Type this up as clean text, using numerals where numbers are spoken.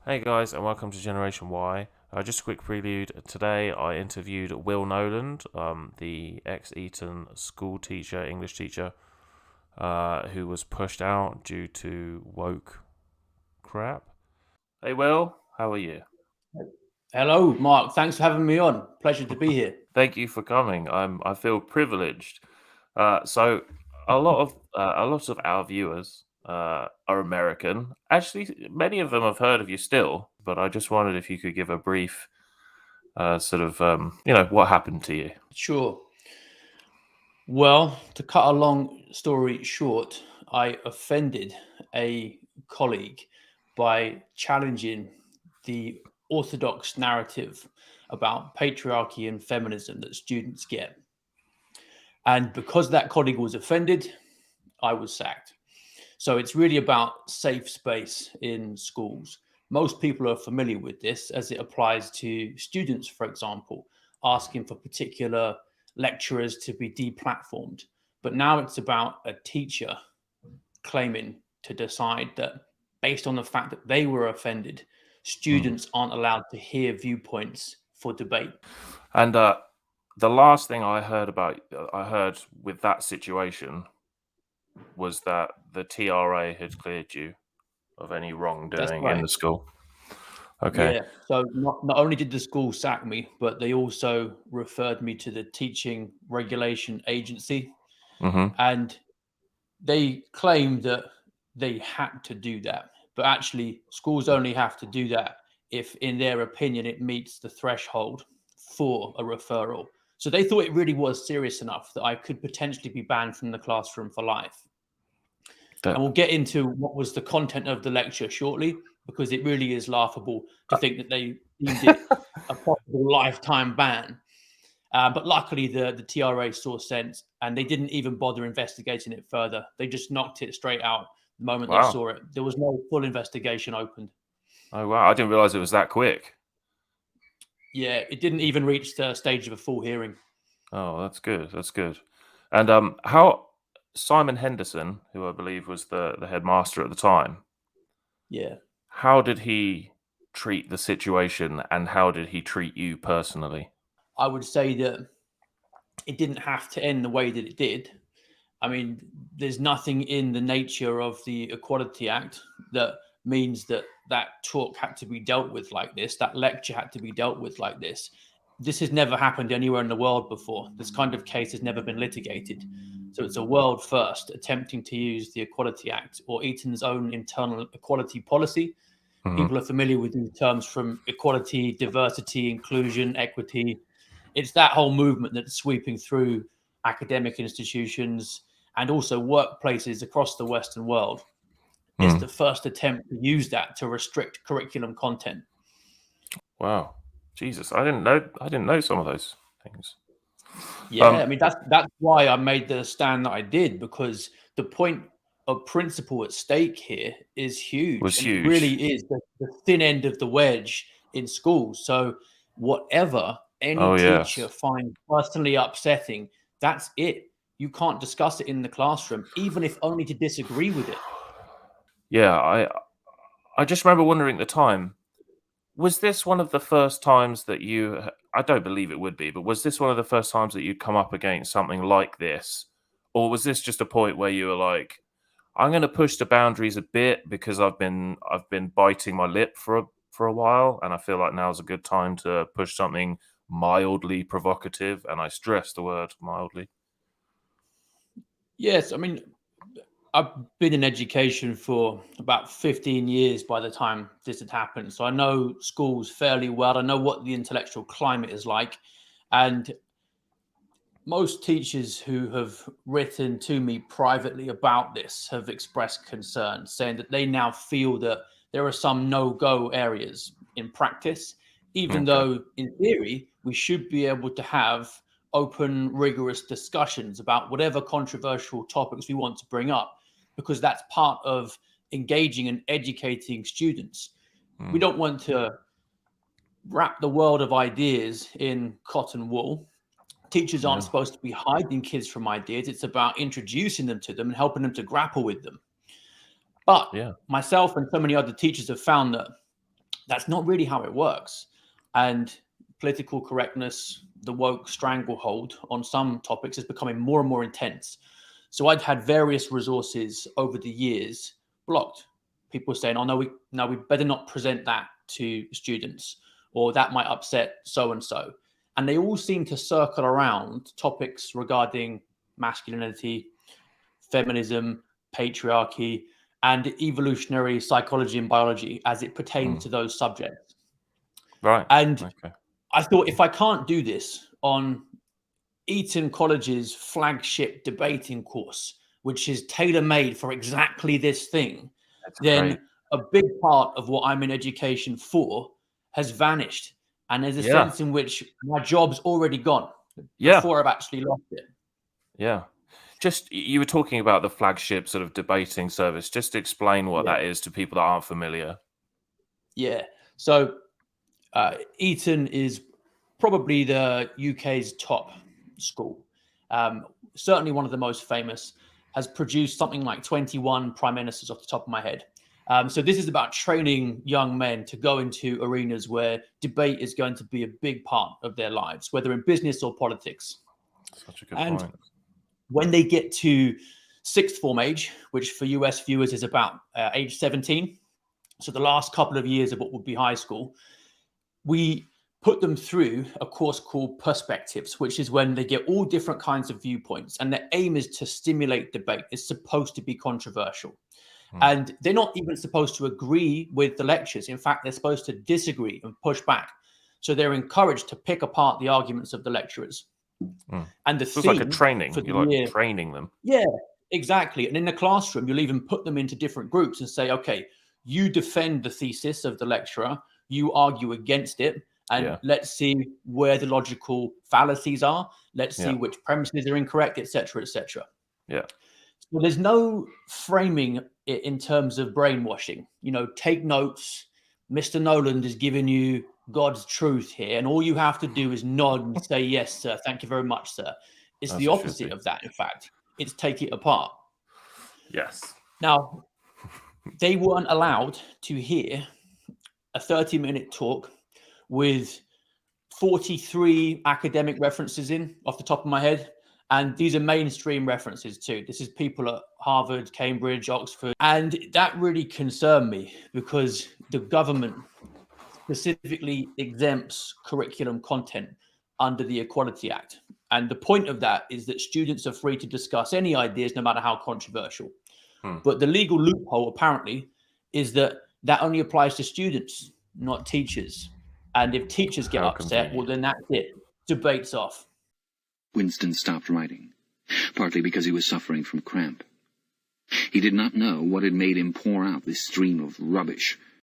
Hey guys, and welcome to Generation Y. Just a quick prelude. Today I interviewed Will Knowland, the ex-Eton school teacher, English teacher, who was pushed out due to woke crap. Hey Will, how are you? Hello, Mark. Thanks for having me on. Pleasure to be here. Thank you for coming. I feel privileged. So a lot of our viewers are American. Actually, many of them have heard of you still, but I just wondered if you could give a brief what happened to you. Sure. Well, to cut a long story short, I offended a colleague by challenging the orthodox narrative about patriarchy and feminism that students get. And because that colleague was offended, I was sacked. So it's really about safe space in schools. Most people are familiar with this as it applies to students, for example, asking for particular lecturers to be deplatformed. But now it's about a teacher claiming to decide that based on the fact that they were offended, Mm. students aren't allowed to hear viewpoints for debate. And the last thing I heard with that situation was that the TRA had cleared you of any That's wrongdoing in right. the school. Okay. Yeah. So not only did the school sack me, but they also referred me to the Teaching Regulation Agency. Mm-hmm. And they claimed that they had to do that. But actually, schools only have to do that if, in their opinion, it meets the threshold for a referral. So they thought it really was serious enough that I could potentially be banned from the classroom for life. And That, we'll get into what was the content of the lecture shortly, because it really is laughable to think that they deemed it a possible lifetime ban. But luckily, the TRA saw sense and they didn't even bother investigating it further. They just knocked it straight out the moment they wow. saw it. There was no full investigation opened. Oh wow. I didn't realize it was that quick. Yeah, it didn't even reach the stage of a full hearing. Oh, that's good. That's good. And how Simon Henderson, who I believe was the headmaster at the time, Yeah. how did he treat the situation and how did he treat you personally? I would say that it didn't have to end the way that it did. I mean, there's nothing in the nature of the Equality Act that means that that talk had to be dealt with like this, that lecture had to be dealt with like this. This has never happened anywhere in the world before. This kind of case has never been litigated. So it's a world first attempting to use the Equality Act or Eton's own internal equality policy. Mm-hmm. People are familiar with these terms from equality, diversity, inclusion, equity. It's that whole movement that's sweeping through academic institutions and also workplaces across the Western world. It's Mm. the first attempt to use that to restrict curriculum content. Wow. Jesus, I didn't know some of those things. Yeah, I mean that's why I made the stand that I did, because the point of principle at stake here is huge, Was and it really huge. is the thin end of the wedge in schools. So whatever any Oh teacher yes. finds personally upsetting, that's it. You can't discuss it in the classroom, even if only to disagree with it. Yeah, I just remember wondering at the time, was this one of the first times that I don't believe it would be, but was this one of the first times that you'd come up against something like this? Or was this just a point where you were like, I'm going to push the boundaries a bit because I've been biting my lip for a while, and I feel like now's a good time to push something mildly provocative, and I stress the word mildly. Yes, I mean, I've been in education for about 15 years by the time this had happened. So I know schools fairly well. I know what the intellectual climate is like. And most teachers who have written to me privately about this have expressed concern, saying that they now feel that there are some no go areas in practice, even Okay. though in theory we should be able to have open, rigorous discussions about whatever controversial topics we want to bring up, because that's part of engaging and educating students. We Mm, don't want to wrap the world of ideas in cotton wool. Teachers aren't yeah. supposed to be hiding kids from ideas. It's about introducing them to them and helping them to grapple with them. But Yeah. myself and so many other teachers have found that that's not really how it works. And political correctness, the woke stranglehold on some topics is becoming more and more intense. So I'd had various resources over the years blocked. People saying, "Oh no, we better not present that to students, or that might upset so and so." And they all seem to circle around topics regarding masculinity, feminism, patriarchy, and evolutionary psychology and biology as it pertains to those subjects. Right. And Okay. I thought, if I can't do this on Eton College's flagship debating course, which is tailor made for exactly this thing, That's great. then a big part of what I'm in education for has vanished. And there's a Yeah. sense in which my job's already gone Yeah. before I've actually lost it. Yeah. Just you were talking about the flagship sort of debating service. Just explain what Yeah. that is to people that aren't familiar. Yeah. So Eton is probably the UK's top school. Um, Certainly one of the most famous, has produced something like 21 prime ministers off the top of my head. So this is about training young men to go into arenas where debate is going to be a big part of their lives, whether in business or politics. Such a good And point. when they get to sixth form age, which for US viewers is about age 17, so the last couple of years of what would be high school, we put them through a course called Perspectives, which is when they get all different kinds of viewpoints. And the aim is to stimulate debate. It's supposed to be controversial. Mm. And they're not even supposed to agree with the lectures. In fact, they're supposed to disagree and push back. So they're encouraged to pick apart the arguments of the lecturers. Mm. And the So it's like a theme training. for the You're like year, training them. yeah, exactly. And in the classroom, you'll even put them into different groups and say, okay, you defend the thesis of the lecturer, you argue against it, and Yeah. let's see where the logical fallacies are. Let's see Yeah. which premises are incorrect, etc., etc. Yeah. Well, there's no framing it in terms of brainwashing. Take notes. Mr. Knowland is giving you God's truth here, and all you have to do is nod and say, "Yes, sir. Thank you very much, sir." It's As the it should opposite be. of that, in fact. It's take it apart. Yes. Now, they weren't allowed to hear a 30-minute talk with 43 academic references in off the top of my head. And these are mainstream references too. This is people at Harvard, Cambridge, Oxford. And that really concerned me because the government specifically exempts curriculum content under the Equality Act. And the point of that is that students are free to discuss any ideas, no matter how controversial. Hmm. But the legal loophole, apparently, is that only applies to students, not teachers. And if teachers get How upset, well, convenient. then that's it. Debate's off. Winston stopped writing, partly because he was suffering from cramp. He did not know what had made him pour out this stream of rubbish